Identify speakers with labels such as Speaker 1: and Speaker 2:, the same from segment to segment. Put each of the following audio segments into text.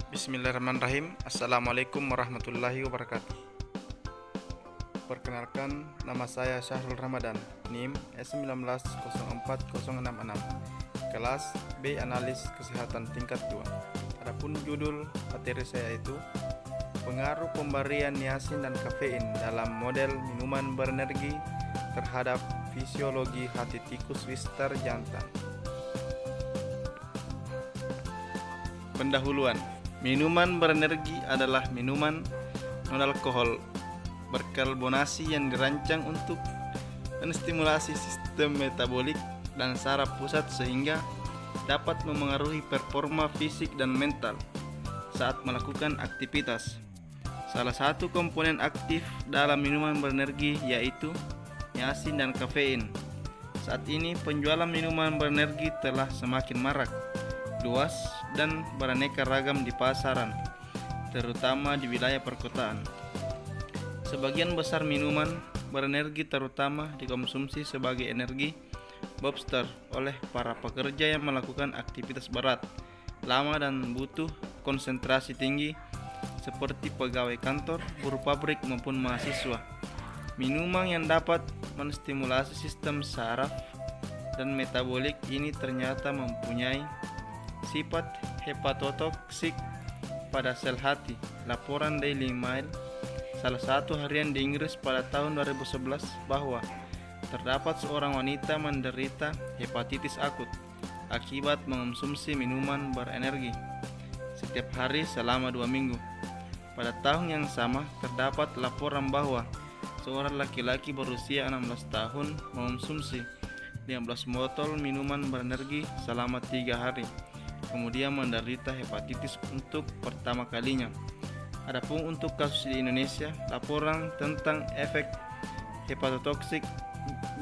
Speaker 1: Bismillahirrahmanirrahim. Assalamualaikum warahmatullahi wabarakatuh. Perkenalkan, nama saya Syahrul Ramadan, NIM S1904066, kelas B Analis Kesehatan tingkat 2. Adapun judul materi saya itu pengaruh pemberian niacin dan kafein dalam model minuman berenergi terhadap fisiologi hati tikus Wistar jantan. Pendahuluan. Minuman berenergi adalah minuman non-alkohol berkarbonasi yang dirancang untuk menstimulasi sistem metabolik dan saraf pusat sehingga dapat memengaruhi performa fisik dan mental saat melakukan aktivitas. Salah satu komponen aktif dalam minuman berenergi yaitu niacin dan kafein. Saat ini penjualan minuman berenergi telah semakin marak, luas, dan beraneka ragam di pasaran, terutama di wilayah perkotaan. Sebagian besar minuman berenergi terutama dikonsumsi sebagai energi booster oleh para pekerja yang melakukan aktivitas berat, lama, dan butuh konsentrasi tinggi seperti pegawai kantor, buruh pabrik, maupun mahasiswa. Minuman yang dapat menstimulasi sistem saraf dan metabolik ini ternyata mempunyai sifat hepatotoksik pada sel hati. Laporan Daily Mail, salah satu harian di Inggris pada tahun 2011, bahwa terdapat seorang wanita menderita hepatitis akut akibat mengonsumsi minuman berenergi setiap hari selama 2 minggu. Pada tahun yang sama, terdapat laporan bahwa seorang laki-laki berusia 16 tahun mengonsumsi 15 botol minuman berenergi selama 3 hari, kemudian menderita hepatitis untuk pertama kalinya. Adapun untuk kasus di Indonesia, laporan tentang efek hepatotoksik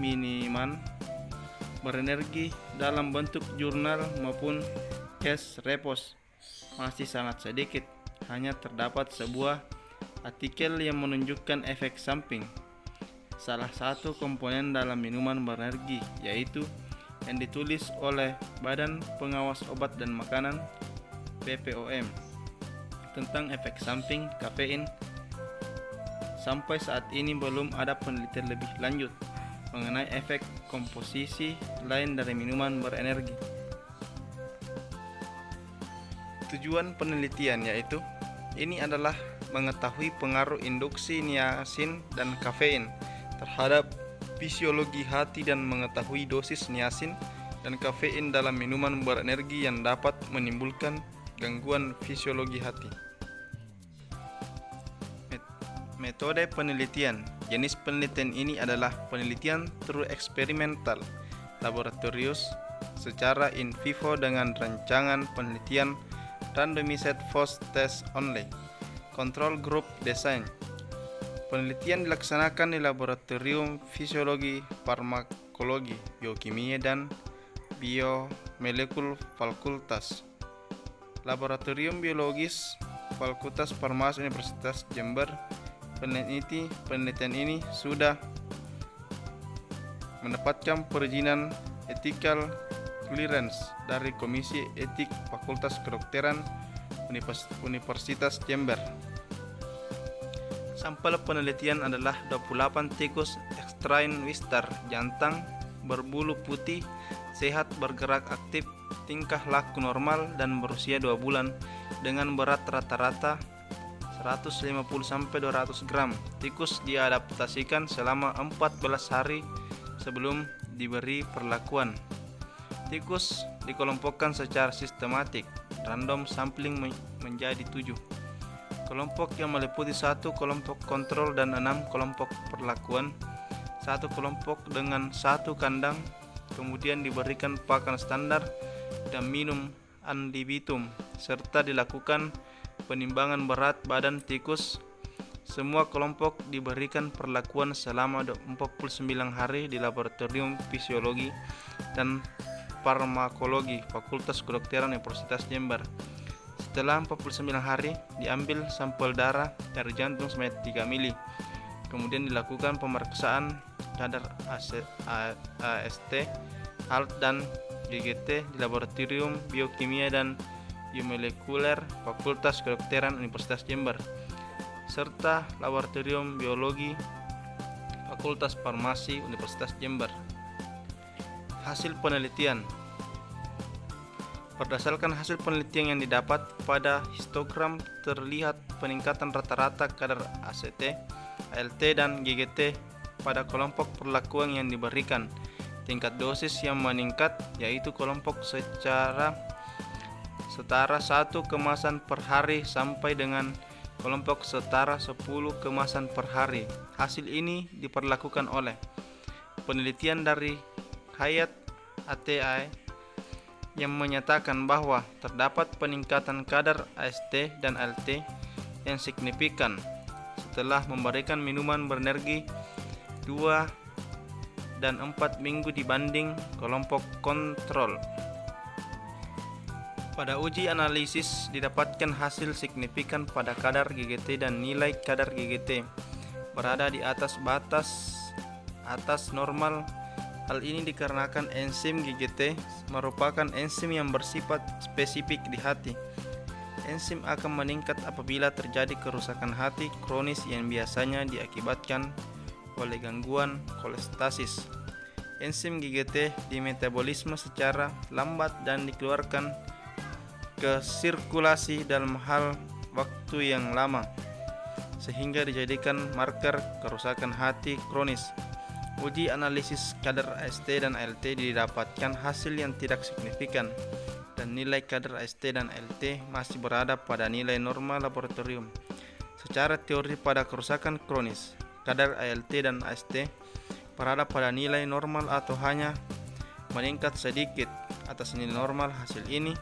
Speaker 1: minuman berenergi dalam bentuk jurnal maupun case reports masih sangat sedikit. Hanya terdapat sebuah artikel yang menunjukkan efek samping salah satu komponen dalam minuman berenergi, yaitu yang ditulis oleh Badan Pengawas Obat dan Makanan (BPOM) tentang efek samping kafein. Sampai saat ini belum ada penelitian lebih lanjut mengenai efek komposisi lain dari minuman berenergi. Tujuan penelitian yaitu ini adalah mengetahui pengaruh induksi niacin dan kafein terhadap fisiologi hati dan mengetahui dosis niacin dan kafein dalam minuman berenergi yang dapat menimbulkan gangguan fisiologi hati. Metode penelitian. Jenis penelitian ini adalah penelitian true eksperimental laboratorius secara in vivo dengan rancangan penelitian randomized forced test only control group design. Penelitian dilaksanakan di Laboratorium Fisiologi, Farmakologi, Biokimia, dan Biomolekul Fakultas Laboratorium Biologis Fakultas Farmasi Universitas Jember. Penelitian ini sudah mendapatkan perizinan ethical clearance dari Komisi Etik Fakultas Kedokteran Universitas Jember. Sampel penelitian adalah 28 tikus ekstrain Wistar jantan berbulu putih, sehat, bergerak aktif, tingkah laku normal, dan berusia 2 bulan dengan berat rata-rata 150-200 gram. Tikus diadaptasikan selama 14 hari sebelum diberi perlakuan. Tikus dikelompokkan secara sistematik, random sampling menjadi 7 kelompok yang meliputi 1 kelompok kontrol dan 6 kelompok perlakuan. 1 kelompok dengan 1 kandang kemudian diberikan pakan standar dan minum antibitum serta dilakukan penimbangan berat badan tikus. Semua kelompok diberikan perlakuan selama 49 hari di Laboratorium Fisiologi dan Farmakologi Fakultas Kedokteran Universitas Jember. Setelah 49 hari, diambil sampel darah dari jantung sebanyak 3 mili. Kemudian dilakukan pemeriksaan kadar AST, HALT, dan GGT di Laboratorium Biokimia dan Biomolekuler Fakultas Kedokteran Universitas Jember, serta Laboratorium Biologi Fakultas Farmasi Universitas Jember. Hasil penelitian. Berdasarkan hasil penelitian yang didapat, pada histogram terlihat peningkatan rata-rata kadar ACT, ALT, dan GGT pada kelompok perlakuan yang diberikan. Tingkat dosis yang meningkat yaitu kelompok setara 1 kemasan per hari sampai dengan kelompok setara 10 kemasan per hari. Hasil ini diperlakukan oleh penelitian dari Hayat ATI yang menyatakan bahwa terdapat peningkatan kadar AST dan ALT yang signifikan setelah memberikan minuman berenergi 2 dan 4 minggu dibanding kelompok kontrol. Pada uji analisis didapatkan hasil signifikan pada kadar GGT dan nilai kadar GGT berada di atas batas atas normal. Hal ini dikarenakan enzim GGT merupakan enzim yang bersifat spesifik di hati. Enzim akan meningkat apabila terjadi kerusakan hati kronis yang biasanya diakibatkan oleh gangguan kolestasis. Enzim GGT dimetabolisme secara lambat dan dikeluarkan ke sirkulasi dalam hal waktu yang lama, sehingga dijadikan marker kerusakan hati kronis. Uji analisis kadar AST dan ALT didapatkan hasil yang tidak signifikan, dan nilai kadar AST dan ALT masih berada pada nilai normal laboratorium. Secara teori, pada kerusakan kronis, kadar ALT dan AST berada pada nilai normal atau hanya meningkat sedikit atas nilai normal. Hasil ini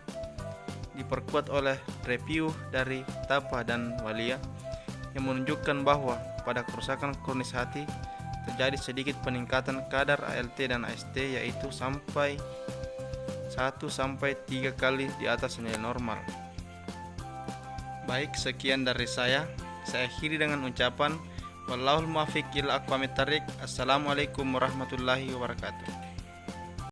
Speaker 1: diperkuat oleh review dari Tapa dan Walia yang menunjukkan bahwa pada kerusakan kronis hati terjadi sedikit peningkatan kadar ALT dan AST, yaitu sampai 1-3 kali di atas nilai normal. Baik, sekian dari saya. Saya akhiri dengan ucapan wallahul muwaffiq ila aqwamit thariq. Assalamualaikum warahmatullahi wabarakatuh.